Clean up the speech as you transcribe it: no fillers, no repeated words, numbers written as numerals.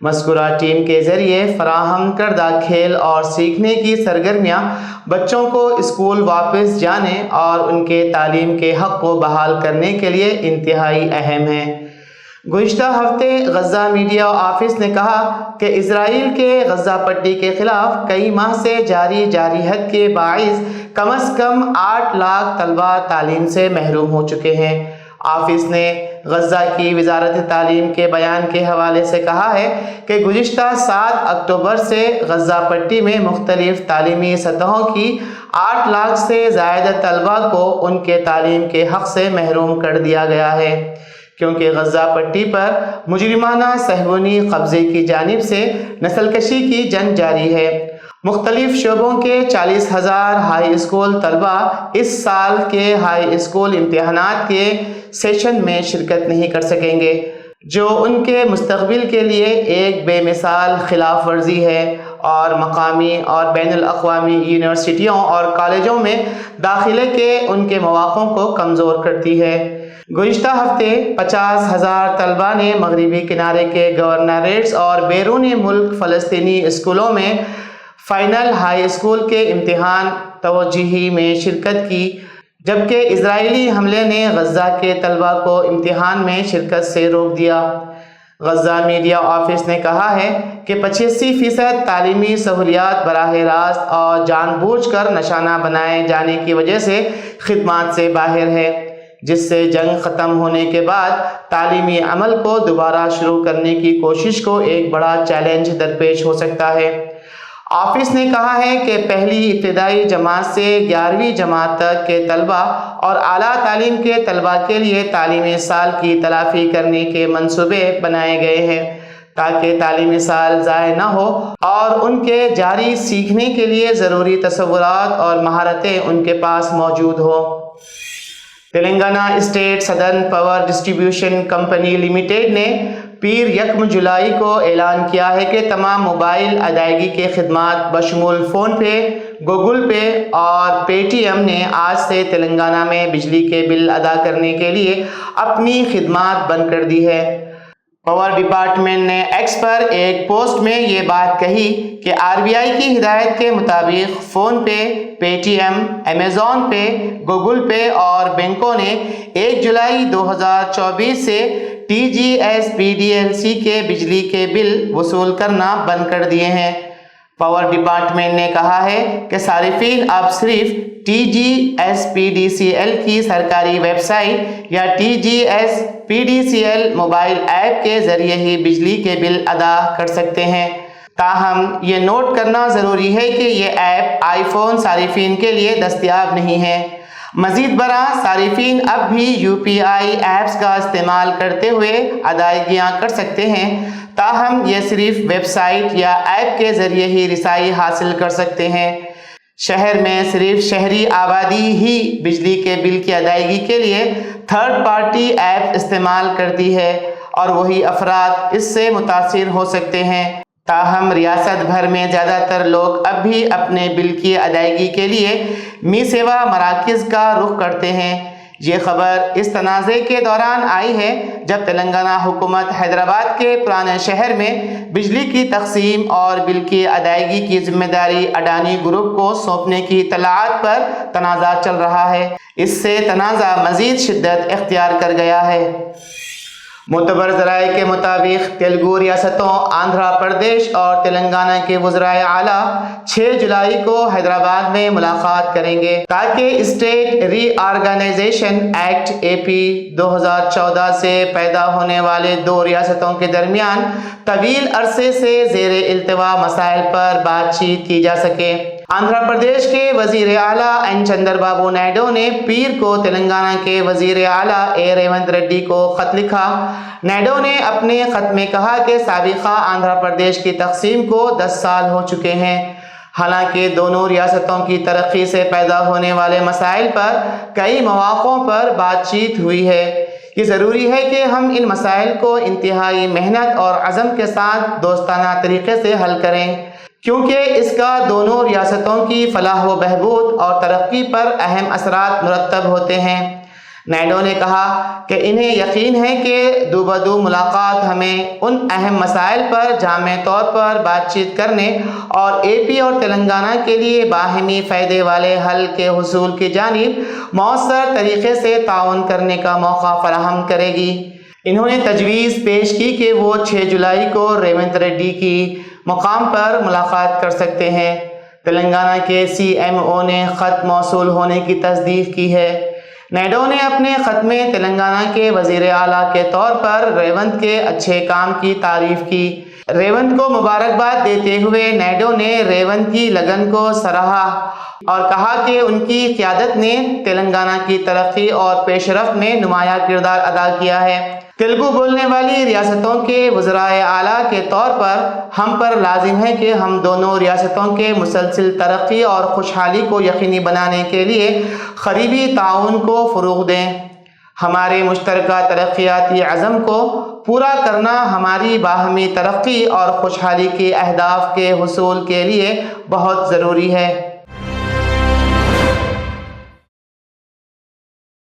مذکورہ ٹیم کے ذریعے فراہم کردہ کھیل اور سیکھنے کی سرگرمیاں بچوں کو اسکول واپس جانے اور ان کے تعلیم کے حق کو بحال کرنے کے لیے انتہائی اہم ہیں۔ گزشتہ ہفتے غزہ میڈیا آفس نے کہا کہ اسرائیل کے غزہ پٹی کے خلاف کئی ماہ سے جاری جارحیت کے باعث کم از کم 8 لاکھ طلبہ تعلیم سے محروم ہو چکے ہیں۔ آفس نے غزہ کی وزارت تعلیم کے بیان کے حوالے سے کہا ہے کہ گزشتہ 7 اکتوبر سے غزہ پٹی میں مختلف تعلیمی سطحوں کی 8 لاکھ سے زائد طلبہ کو ان کے تعلیم کے حق سے محروم کر دیا گیا ہے، کیونکہ غزہ پٹی پر مجرمانہ صہیونی قبضے کی جانب سے نسل کشی کی جنگ جاری ہے۔ مختلف شعبوں کے 40,000 ہائی اسکول طلبہ اس سال کے ہائی اسکول امتحانات کے سیشن میں شرکت نہیں کر سکیں گے، جو ان کے مستقبل کے لیے ایک بے مثال خلاف ورزی ہے اور مقامی اور بین الاقوامی یونیورسٹیوں اور کالجوں میں داخلے کے ان کے مواقع کو کمزور کرتی ہے۔ گزشتہ ہفتے 50,000 طلبہ نے مغربی کنارے کے گورنریٹس اور بیرون ملک فلسطینی اسکولوں میں فائنل ہائی اسکول کے امتحان توجیہی میں شرکت کی، جبکہ اسرائیلی حملے نے غزہ کے طلبہ کو امتحان میں شرکت سے روک دیا۔ غزہ میڈیا آفس نے کہا ہے کہ 85% تعلیمی سہولیات براہ راست اور جان بوجھ کر نشانہ بنائے جانے کی وجہ سے خدمات سے باہر ہے، جس سے جنگ ختم ہونے کے بعد تعلیمی عمل کو دوبارہ شروع کرنے کی کوشش کو ایک بڑا چیلنج درپیش ہو سکتا ہے۔ آفس نے کہا ہے کہ پہلی ابتدائی جماعت سے 11ویں جماعت تک کے طلبہ اور اعلیٰ تعلیم کے طلبہ کے لیے تعلیمی سال کی تلافی کرنے کے منصوبے بنائے گئے ہیں تاکہ تعلیمی سال ضائع نہ ہو اور ان کے جاری سیکھنے کے لیے ضروری تصورات اور مہارتیں ان کے پاس موجود ہوں۔ Telangana state southern power distribution company limited نے پیر 1 جولائی کو اعلان کیا ہے کہ تمام موبائل ادائیگی کے خدمات بشمول فون پے، گوگل پے اور پے ٹی ایم نے آج سے تلنگانہ میں بجلی کے بل ادا کرنے کے لیے اپنی خدمات بند کر دی ہے۔ پاور ڈپارٹمنٹ نے ایکس پر ایک پوسٹ میں یہ بات کہی کہ RBI کی ہدایت کے مطابق فون پے، پے ٹی ایم، ایمیزون پے، گوگل پے اور بینکوں نے 1 جولائی 2024 سے TGSPDLC کے بجلی کے بل وصول کرنا بند کر دیے ہیں۔ پاور ڈپارٹمنٹ نے کہا ہے کہ صارفین اب صرف TGSPDCL کی سرکاری ویب سائٹ یا TGSPDCL موبائل ایپ کے ذریعے ہی بجلی کے بل ادا کر سکتے ہیں۔ تاہم یہ نوٹ کرنا ضروری ہے کہ یہ ایپ آئی فون صارفین کے لیے دستیاب نہیں ہے۔ مزید برآں صارفین اب بھی UPI ایپس کا استعمال کرتے ہوئے ادائیگیاں کر سکتے ہیں، تاہم یہ صرف ویب سائٹ یا ایپ کے ذریعے ہی رسائی حاصل کر سکتے ہیں۔ شہر میں صرف شہری آبادی ہی بجلی کے بل کی ادائیگی کے لیے تھرڈ پارٹی ایپ استعمال کرتی ہے اور وہی افراد اس سے متاثر ہو سکتے ہیں۔ تاہم ریاست بھر میں زیادہ تر لوگ اب بھی اپنے بل کی ادائیگی کے لیے می سیوا مراکز کا رخ کرتے ہیں۔ یہ خبر اس تنازع کے دوران آئی ہے جب تلنگانہ حکومت حیدرآباد کے پرانے شہر میں بجلی کی تقسیم اور بل کی ادائیگی کی ذمہ داری اڈانی گروپ کو سونپنے کی اطلاعات پر تنازع چل رہا ہے۔ اس سے تنازع مزید شدت اختیار کر گیا ہے۔ معتبر ذرائع کے مطابق تیلگو ریاستوں آندھرا پردیش اور تلنگانہ کے وزرائے اعلیٰ 6 جولائی کو حیدرآباد میں ملاقات کریں گے تاکہ اسٹیٹ ری آرگنائزیشن ایکٹ AP 2014 سے پیدا ہونے والے 2 ریاستوں کے درمیان طویل عرصے سے زیر التوا مسائل پر بات چیت کی جا سکے۔ آندھرا پردیش کے وزیر اعلیٰ این چندر بابو نائیڈو نے پیر کو تلنگانہ کے وزیر اعلیٰ اے ریونت ریڈی کو خط لکھا۔ نائیڈو نے اپنے خط میں کہا کہ سابقہ آندھرا پردیش کی تقسیم کو 10 سال ہو چکے ہیں، حالانکہ دونوں ریاستوں کی ترقی سے پیدا ہونے والے مسائل پر کئی مواقعوں پر بات چیت ہوئی ہے۔ یہ ضروری ہے کہ ہم ان مسائل کو انتہائی محنت اور عزم کے ساتھ دوستانہ طریقے سے حل کریں، کیونکہ اس کا دونوں ریاستوں کی فلاح و بہبود اور ترقی پر اہم اثرات مرتب ہوتے ہیں۔ نائیڈو نے کہا کہ انہیں یقین ہے کہ دوبدو ملاقات ہمیں ان اہم مسائل پر جامع طور پر بات چیت کرنے اور اے پی اور تلنگانہ کے لیے باہمی فائدے والے حل کے حصول کی جانب مؤثر طریقے سے تعاون کرنے کا موقع فراہم کرے گی۔ انہوں نے تجویز پیش کی کہ وہ 6 جولائی کو ریونت ریڈی کی مقام پر ملاقات کر سکتے ہیں۔ تلنگانہ کے سی ایم او نے خط موصول ہونے کی تصدیق کی ہے۔ نائیڈو نے اپنے خط میں تلنگانہ کے وزیر اعلیٰ کے طور پر ریونت کے اچھے کام کی تعریف کی۔ ریونت کو مبارکباد دیتے ہوئے نائیڈو نے ریونت کی لگن کو سراہا اور کہا کہ ان کی قیادت نے تلنگانہ کی ترقی اور پیش رفت میں نمایاں کردار ادا کیا ہے۔ تیلگو بولنے والی ریاستوں کے وزرائے اعلیٰ کے طور پر ہم پر لازم ہے کہ ہم دونوں ریاستوں کے مسلسل ترقی اور خوشحالی کو یقینی بنانے کے لیے قریبی تعاون کو فروغ دیں۔ ہمارے مشترکہ ترقیاتی عزم کو پورا کرنا ہماری باہمی ترقی اور خوشحالی کے اہداف کے حصول کے لیے بہت ضروری ہے۔